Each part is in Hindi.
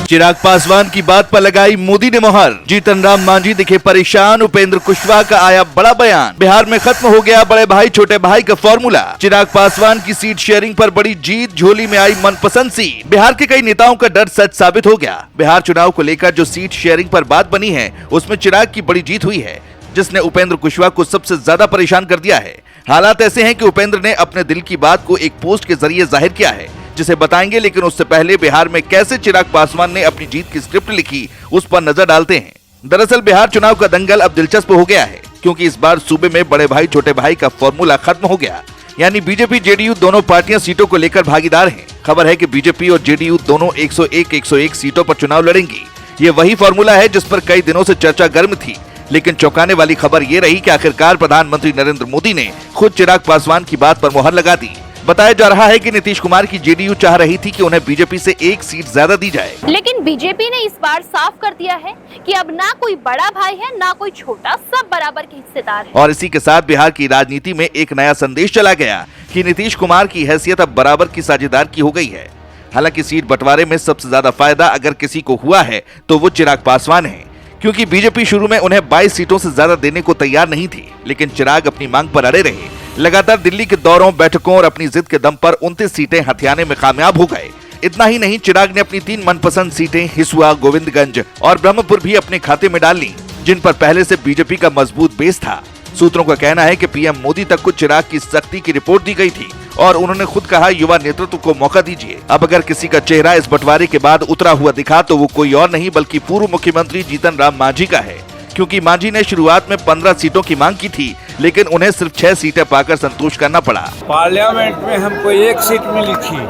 चिराग पासवान की बात पर लगाई मोदी ने मोहर। जीतन राम मांझी दिखे परेशान, उपेंद्र कुशवाहा का आया बड़ा बयान। बिहार में खत्म हो गया बड़े भाई छोटे भाई का फॉर्मूला। चिराग पासवान की सीट शेयरिंग पर बड़ी जीत, झोली में आई मनपसंद सीट। बिहार के कई नेताओं का डर सच साबित हो गया। बिहार चुनाव को लेकर जो सीट शेयरिंग पर बात बनी है उसमें चिराग की बड़ी जीत हुई है, जिसने उपेंद्र कुशवाहा को सबसे ज्यादा परेशान कर दिया है। हालात ऐसे हैं कि उपेंद्र ने अपने दिल की बात को एक पोस्ट के जरिए जाहिर किया है, जिसे बताएंगे, लेकिन उससे पहले बिहार में कैसे चिराग पासवान ने अपनी जीत की स्क्रिप्ट लिखी उस पर नजर डालते हैं। दरअसल बिहार चुनाव का दंगल अब दिलचस्प हो गया है, क्योंकि इस बार सूबे में बड़े भाई छोटे भाई का फॉर्मूला खत्म हो गया। यानी बीजेपी जेडीयू दोनों पार्टियां सीटों को लेकर भागीदार हैं। खबर है कि बीजेपी और जेडीयू दोनों 101 सीटों पर चुनाव लड़ेंगी। ये वही फॉर्मूला है जिस पर कई दिनों से चर्चा गर्म थी, लेकिन चौंकाने वाली खबर ये रही कि आखिरकार प्रधानमंत्री नरेंद्र मोदी ने खुद चिराग पासवान की बात पर मुहर लगा दी। बताया जा रहा है कि नीतीश कुमार की जेडीयू चाह रही थी कि उन्हें बीजेपी से एक सीट ज्यादा दी जाए, लेकिन बीजेपी ने इस बार साफ कर दिया है कि अब ना कोई बड़ा भाई है ना कोई छोटा, सब बराबर के हिस्सेदार है। और इसी के साथ बिहार की राजनीति में एक नया संदेश चला गया कि नीतीश कुमार की हैसियत अब बराबर की साझेदार की हो गई है। हालांकि सीट बंटवारे में सबसे ज्यादा फायदा अगर किसी को हुआ है तो वो चिराग पासवान है, क्योंकि बीजेपी शुरू में उन्हें 22 सीटों से ज्यादा देने को तैयार नहीं थी, लेकिन चिराग अपनी मांग पर अड़े रहे। लगातार दिल्ली के दौरों, बैठकों और अपनी जिद के दम पर 29 सीटें हथियाने में कामयाब हो गए। इतना ही नहीं, चिराग ने अपनी 3 मनपसंद सीटें हिसुआ, गोविंदगंज और ब्रह्मपुर भी अपने खाते में डाल ली, जिन पर पहले से बीजेपी का मजबूत बेस था। सूत्रों का कहना है कि पीएम मोदी तक को चिराग की सख्ती की रिपोर्ट दी गई थी और उन्होंने खुद कहा, युवा नेतृत्व को मौका दीजिए। अब अगर किसी का चेहरा इस बंटवारे के बाद उतरा हुआ दिखा तो वो कोई और नहीं बल्कि पूर्व मुख्यमंत्री जीतन राम मांझी का है, क्योंकि मांझी ने शुरुआत में 15 सीटों की मांग की थी, लेकिन उन्हें सिर्फ 6 सीटें पाकर संतोष करना पड़ा। पार्लियामेंट में हमको 1 सीट मिली थी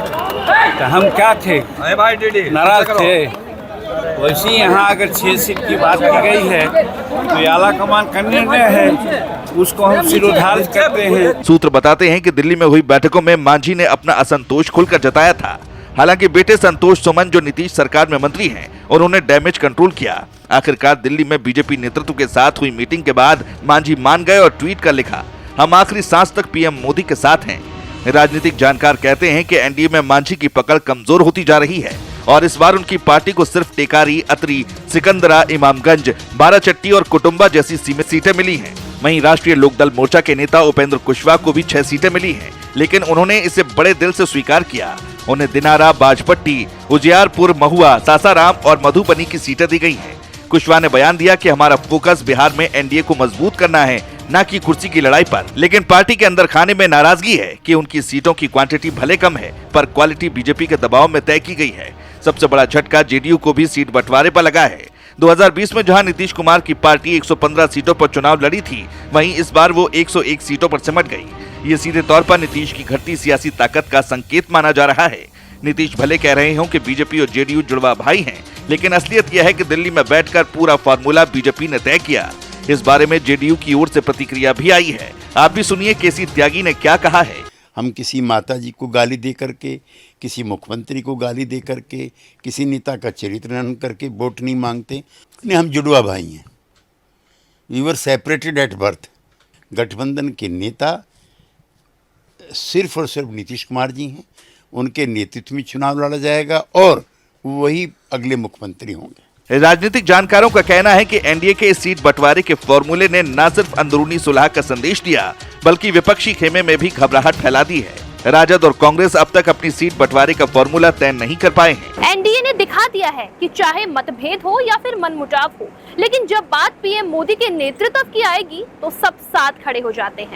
तो हम क्या थे, नाराज थे। वैसे यहाँ अगर 6 सीट की बात की गई है तो ये आला कमान का निर्णय है, उसको हम सिरोधार्य करते हैं। सूत्र बताते हैं कि दिल्ली में हुई बैठकों में मांझी ने अपना असंतोष खुलकर जताया था। हालांकि बेटे संतोष सुमन, जो नीतीश सरकार में मंत्री हैं, उन्होंने डैमेज कंट्रोल किया। आखिरकार दिल्ली में बीजेपी नेतृत्व के साथ हुई मीटिंग के बाद मांझी मान गए और ट्वीट कर लिखा, हम आखिरी सांस तक पीएम मोदी के साथ हैं। राजनीतिक जानकार कहते हैं कि एनडीए में मांझी की पकड़ कमजोर होती जा रही है और इस बार उनकी पार्टी को सिर्फ टेकारी, अतरी, सिकंदरा, इमामगंज, बाराचट्टी और कुटुंबा जैसी सीटें मिली हैं। वहीं राष्ट्रीय लोकदल मोर्चा के नेता उपेंद्र कुशवाहा को भी 6 सीटें मिली हैं, लेकिन उन्होंने इसे बड़े दिल से स्वीकार किया। उन्हें दिनारा, बाजपट्टी, उजियारपुर, महुआ, सासाराम और मधुबनी की सीटें दी गई हैं। कुशवाहा ने बयान दिया कि हमारा फोकस बिहार में एनडीए को मजबूत करना है, न कि कुर्सी की लड़ाई पर। लेकिन पार्टी के अंदर खाने में नाराजगी है कि उनकी सीटों की क्वांटिटी भले कम है, पर क्वालिटी बीजेपी के दबाव में तय की गई है। सबसे बड़ा झटका जेडीयू को भी सीट बंटवारे पर लगा है। 2020 में जहां नीतीश कुमार की पार्टी 115 सीटों पर चुनाव लड़ी थी, वहीं इस बार वो 101 सीटों पर सिमट गई। ये सीधे तौर पर नीतीश की घटती सियासी ताकत का संकेत माना जा रहा है। नीतीश भले कह रहे हों कि बीजेपी और जेडीयू जुड़वा भाई हैं, लेकिन असलियत यह है कि दिल्ली में बैठकर पूरा फॉर्मूला बीजेपी ने तय किया। इस बारे में जेडीयू की ओर से प्रतिक्रिया भी आई है। आप भी सुनिए केसी त्यागी ने क्या कहा है। हम किसी माता जी को गाली दे करके, किसी मुख्यमंत्री को गाली दे करके, किसी नेता का चरित्र नन करके वोट नहीं मांगते। हम जुड़वा भाई हैं। We were separated at birth. गठबंधन के नेता सिर्फ और सिर्फ नीतीश कुमार जी हैं। उनके नेतृत्व में चुनाव लड़ा जाएगा और वही अगले मुख्यमंत्री होंगे। राजनीतिक जानकारों का कहना है कि एनडीए के इस सीट बंटवारे के फॉर्मूले ने न सिर्फ अंदरूनी सुलह का संदेश दिया, बल्कि विपक्षी खेमे में भी घबराहट फैला दी है। राजद और कांग्रेस अब तक अपनी सीट बंटवारे का फॉर्मूला तय नहीं कर पाए हैं। एनडीए ने दिखा दिया है कि चाहे मतभेद हो या फिर मनमुटाव हो, लेकिन जब बात पीएम मोदी के नेतृत्व की आएगी तो सब साथ खड़े हो जाते हैं।